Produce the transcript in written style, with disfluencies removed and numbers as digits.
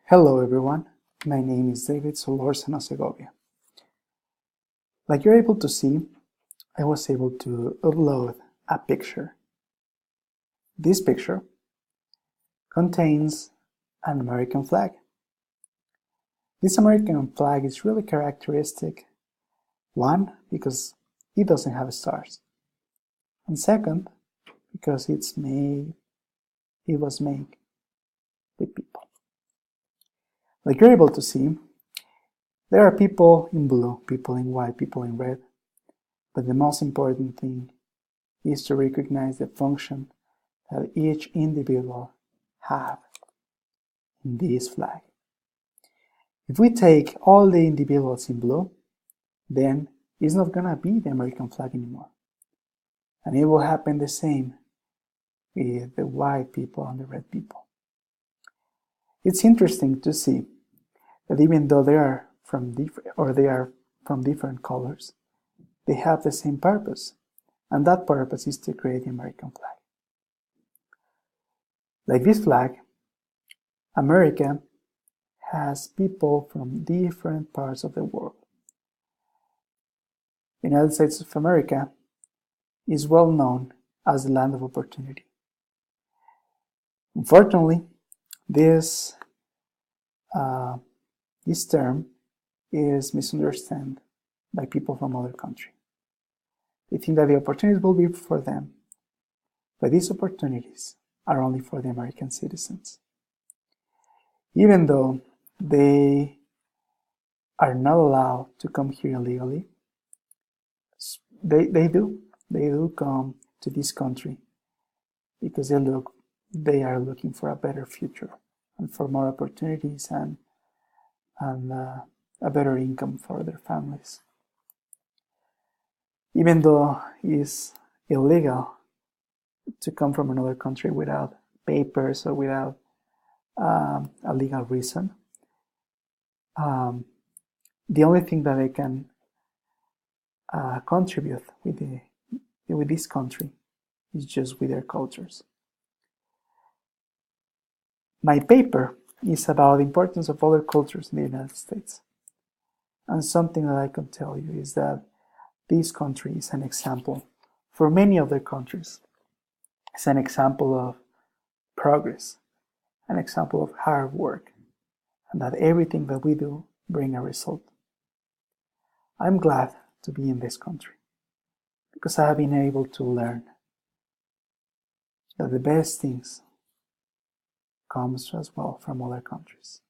Hello everyone, my name is David Solorzano Segovia. Like you're able to see, I was able to upload a picture. This picture contains an American flag. This American flag is really characteristic, one, because it doesn't have stars, and second, because it was made with people. Like you're able to see, there are people in blue, people in white, people in red, but the most important thing is to recognize the function that each individual have in this flag. If we take all the individuals in blue, then it's not gonna be the American flag anymore. And it will happen the same with the white people and the red people. It's interesting to see that even though they are from different colors, they have the same purpose, and that purpose is to create the American flag. Like this flag, America has people from different parts of the world. The United States of America is well known as the land of opportunity. Unfortunately, this term is misunderstood by people from other countries. They think that the opportunities will be for them, but these opportunities are only for the American citizens. Even though they are not allowed to come here illegally, they do come to this country because they are looking for a better future and for more opportunities and a better income for their families. Even though it's illegal to come from another country without papers or without a legal reason, the only thing that they can contribute with this country is just with their cultures. My paper is about the importance of other cultures in the United States. And something that I can tell you is that this country is an example for many other countries. It's an example of progress, an example of hard work, and that everything that we do brings a result. I'm glad to be in this country because I have been able to learn that the best things comes as well from other countries.